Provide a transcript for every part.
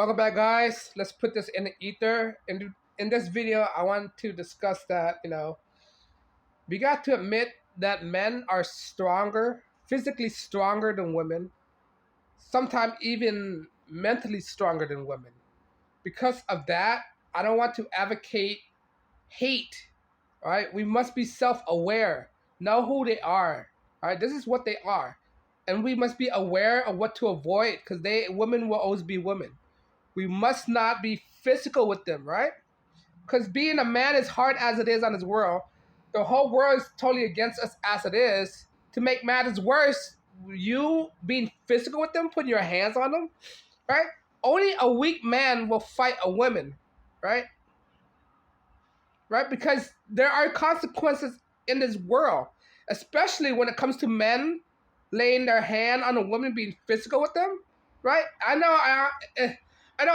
Welcome back, guys. Let's put this in the ether. In this video, I want to discuss that, we got to admit that men are stronger, physically stronger than women, sometimes even mentally stronger than women. Because of that, I don't want to advocate hate, all right? We must be self-aware, know who they are, all right? This is what they are. And we must be aware of what to avoid because women will always be women. We must not be physical with them, right? Because being a man is hard as it is on this world. The whole world is totally against us as it is. To make matters worse, you being physical with them, putting your hands on them, right? Only a weak man will fight a woman, right? Right? Because there are consequences in this world, especially when it comes to men laying their hand on a woman, being physical with them, right? I know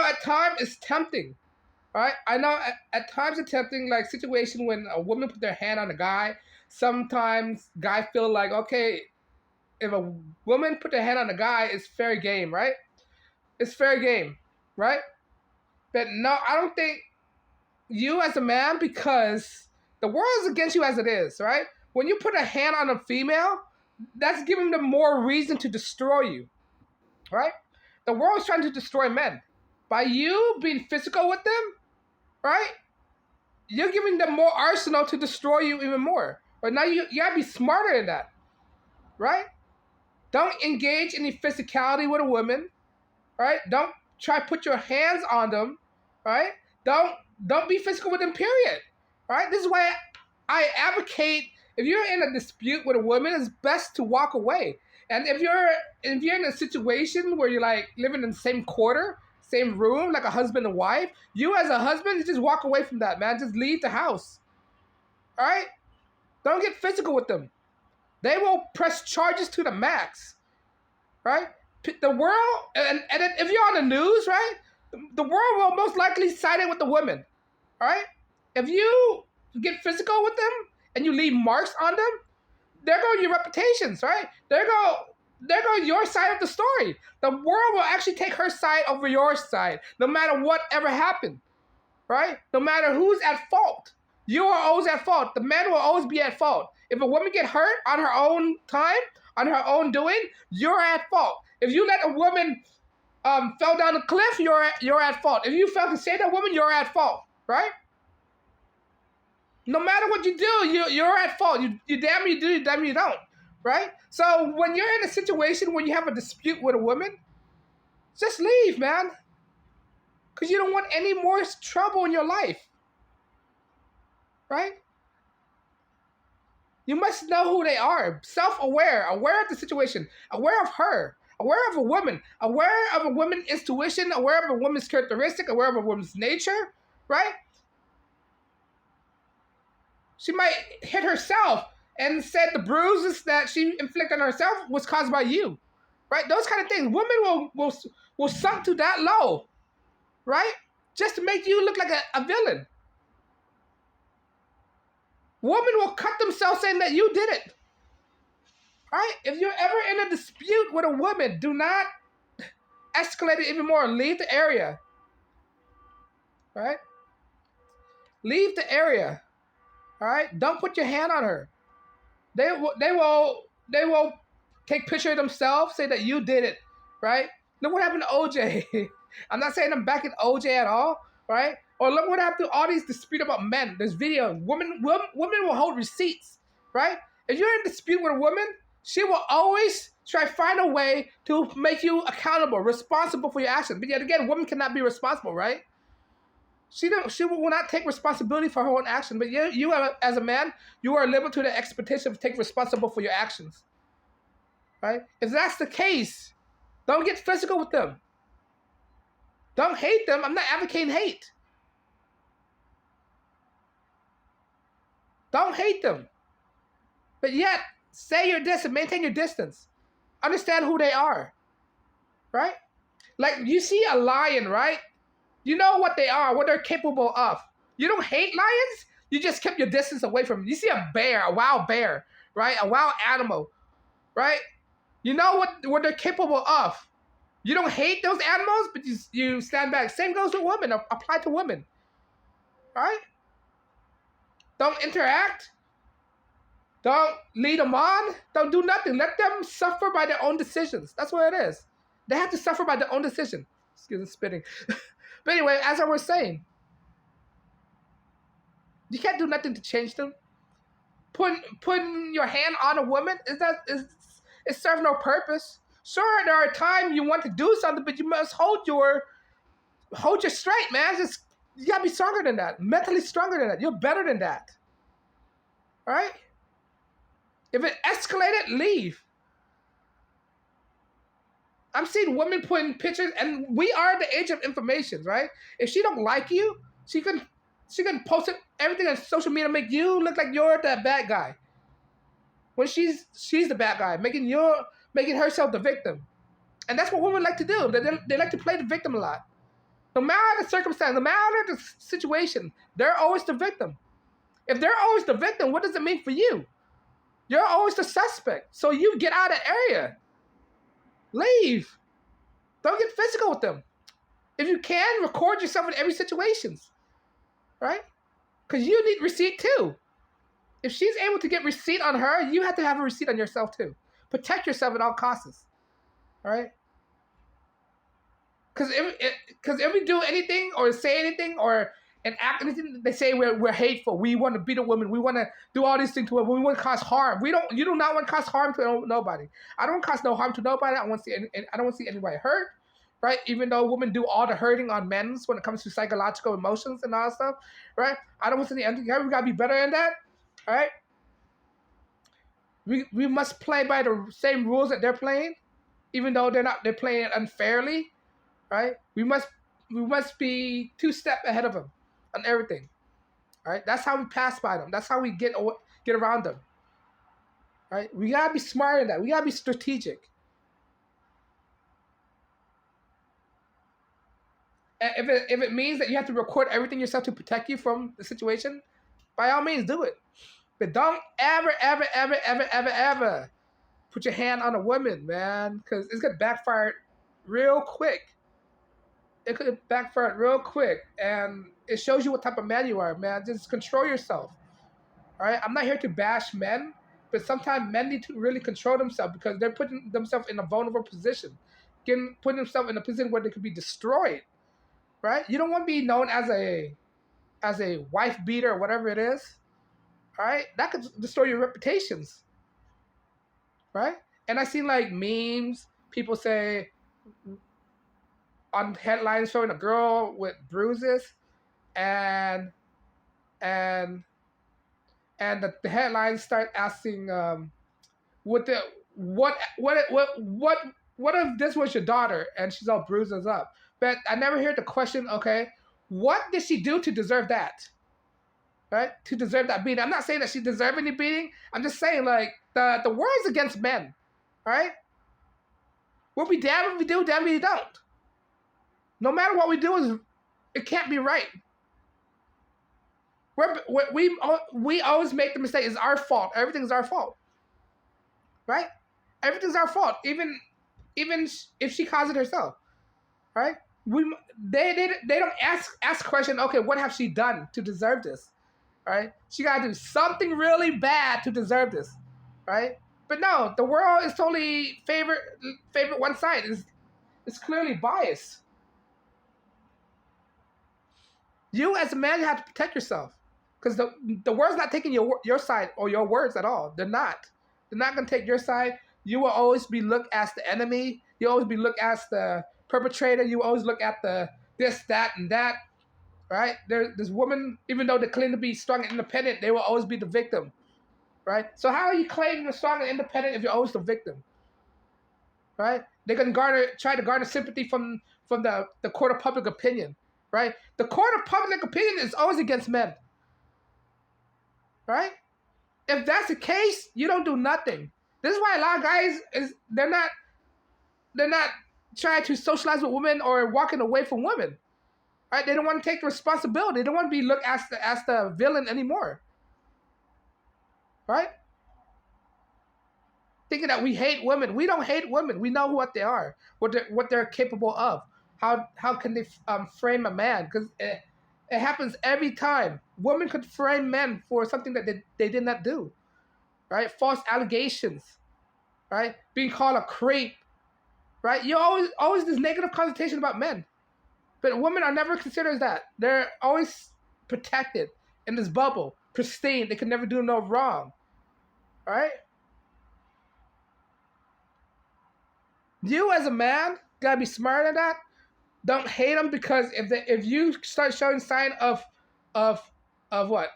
at times it's tempting, right? I know at times it's tempting, like situation when a woman put their hand on a guy. Sometimes guy feel like, okay, if a woman put their hand on a guy, it's fair game, right? It's fair game, right? But no, I don't think you as a man, because the world is against you as it is, right? When you put a hand on a female, that's giving them more reason to destroy you, right? The world is trying to destroy men. By you being physical with them, right? You're giving them more arsenal to destroy you even more. But now you gotta be smarter than that, right? Don't engage in any physicality with a woman, right? Don't try to put your hands on them, right? Don't be physical with them, period, right? This is why I advocate, if you're in a dispute with a woman, it's best to walk away. And if you're in a situation where you're like living in the same quarter, same room, like a husband and wife, you as a husband, you just walk away from that, man. Just leave the house. All right? Don't get physical with them. They will press charges to the max. Right? The world, and if you're on the news, right? The world will most likely side it with the women. All right? If you get physical with them and you leave marks on them, there go your reputations, right? There go your side of the story. The world will actually take her side over your side, no matter what ever happened, right? No matter who's at fault. You are always at fault. The man will always be at fault. If a woman get hurt on her own time, on her own doing, you're at fault. If you let a woman fell down a cliff, you're at fault. If you fail to save that woman, you're at fault, right? No matter what you do, you're at fault. You damn you do, you damn you don't, right? So when you're in a situation where you have a dispute with a woman, just leave, man. Because you don't want any more trouble in your life, right? You must know who they are. Self-aware, aware of the situation, aware of her, aware of a woman, aware of a woman's intuition, aware of a woman's characteristic, aware of a woman's nature, right? She might hit herself and said the bruises that she inflicted on herself was caused by you, right? Those kind of things. Women will sunk to that low, right? Just to make you look like a villain. Women will cut themselves saying that you did it, right? If you're ever in a dispute with a woman, do not escalate it even more. Leave the area, right? Leave the area. All right, don't put your hand on her. They will take picture of themselves, say that you did it, right? Look what happened to OJ. I'm not saying I'm backing OJ at all, right? Or look what happened to all these dispute about men. There's video. Women will hold receipts, right? If you're in a dispute with a woman, she will always try to find a way to make you accountable, responsible for your actions. But yet again, women cannot be responsible, right? She will not take responsibility for her own action. But you as a man, you are limited to the expectation of taking responsible for your actions, right? If that's the case, don't get physical with them. Don't hate them. I'm not advocating hate. Don't hate them. But yet, say your distance, maintain your distance. Understand who they are, right? Like you see a lion, right? You know what they are, what they're capable of. You don't hate lions, you just kept your distance away from them. You see a bear, a wild bear, right? A wild animal, right? You know what they're capable of. You don't hate those animals, but you stand back. Same goes with women. Apply to women. Right? Don't interact. Don't lead them on. Don't do nothing. Let them suffer by their own decisions. That's what it is. They have to suffer by their own decision. Excuse me, spitting. But anyway, as I was saying, you can't do nothing to change them. Putting your hand on a woman is serve no purpose. Sure, there are times you want to do something, but you must hold your straight, man. Just you gotta be stronger than that. Mentally stronger than that. You're better than that. All right? If it escalated, leave. I'm seeing women putting pictures, and we are the age of information, right? If she don't like you, she can post it, everything on social media, make you look like you're the bad guy. When she's the bad guy, making herself the victim. And that's what women like to do. They like to play the victim a lot. No matter the circumstance, no matter the situation, they're always the victim. If they're always the victim, what does it mean for you? You're always the suspect. So you get out of the area. Leave. Don't get physical with them. If you can, record yourself in every situation. Right? Because you need receipt too. If she's able to get receipt on her, you have to have a receipt on yourself too. Protect yourself at all costs. All right? Because if we do anything or say anything or act anything, they say we're hateful. We want to beat a woman. We want to do all these things to her. We want to cause harm. You do not want to cause harm to nobody. I don't cause no harm to nobody. I don't want to see anybody hurt. Right? Even though women do all the hurting on men when it comes to psychological emotions and all that stuff. Right? I don't want to see anything. We gotta be better than that. All right? We must play by the same rules that they're playing, even though they're playing it unfairly. Right? We must be 2 steps ahead of them on everything. Right? That's how we pass by them. That's how we get around them. Right? We gotta be smart in that. We gotta be strategic. And if it means that you have to record everything yourself to protect you from the situation, by all means do it. But don't ever put your hand on a woman, man, because it's gonna backfire real quick. It could backfire real quick, and it shows you what type of man you are, man. Just control yourself. All right, I'm not here to bash men, but sometimes men need to really control themselves because they're putting themselves in a vulnerable position, putting themselves in a position where they could be destroyed. Right? You don't want to be known as a wife beater or whatever it is. All right, that could destroy your reputations. Right? And I seen like memes. People say on headlines showing a girl with bruises, and the headlines start asking, what if this was your daughter and she's all bruises up? But I never heard the question. Okay, what did she do to deserve that? Right? To deserve that beating. I'm not saying that she deserved any beating. I'm just saying like the war is against men. Right? We'll be damned if we do, damned if we don't. No matter what we do, it can't be right. We always make the mistake. It's our fault. Everything's our fault. Right? Everything's our fault. Even if she caused it herself. Right? They don't ask question. Okay, what have she done to deserve this? Right? She gotta do something really bad to deserve this. Right? But no, the world is totally favorite one side. It's clearly biased. You as a man have to protect yourself, because the world's not taking your side or your words at all. They're not. They're not gonna take your side. You will always be looked as the enemy. You always be looked as the perpetrator. You always look at the this, that, and that. Right? This woman, even though they claim to be strong and independent, they will always be the victim. Right? So how are you claiming you're strong and independent if you're always the victim? Right? They can try to garner sympathy from the court of public opinion. Right? The court of public opinion is always against men. Right? If that's the case, you don't do nothing. This is why a lot of guys they're not trying to socialize with women or walking away from women. Right? They don't want to take the responsibility. They don't want to be looked as the villain anymore. Right? thinking that we hate women. We don't hate women. We know what they are, what they're capable of. How can they frame a man? Because it happens every time. Women could frame men for something that they did not do, right? False allegations, right? Being called a creep, right? You always this negative connotation about men, but women are never considered as that. They're always protected in this bubble, pristine. They can never do no wrong, right? You as a man gotta be smart at that. Don't hate them because if you start showing sign of of what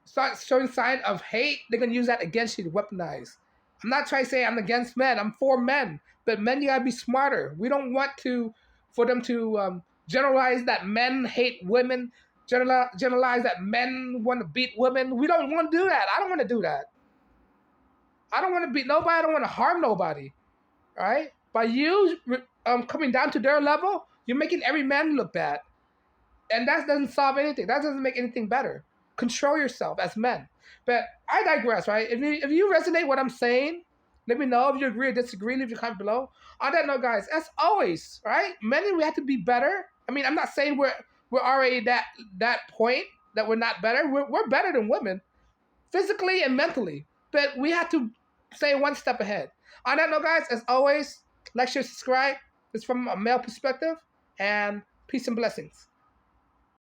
start showing sign of hate, they're gonna use that against you to weaponize. I'm not trying to say I'm against men. I'm for men, but men you gotta be smarter. We don't want to for them to generalize that men hate women. Generalize that men want to beat women. We don't want to do that. I don't want to do that. I don't want to beat nobody. I don't want to harm nobody. All right? By you coming down to their level, you're making every man look bad. And that doesn't solve anything. That doesn't make anything better. Control yourself as men. But I digress, right? If you resonate what I'm saying, let me know if you agree or disagree. Leave your comment below. On that note, guys, as always, right? Men, we have to be better. I mean, I'm not saying we're already that point that we're not better. We're better than women, physically and mentally. But we have to stay one step ahead. On that note, guys, as always, like, share, subscribe. It's from a male perspective. And peace and blessings.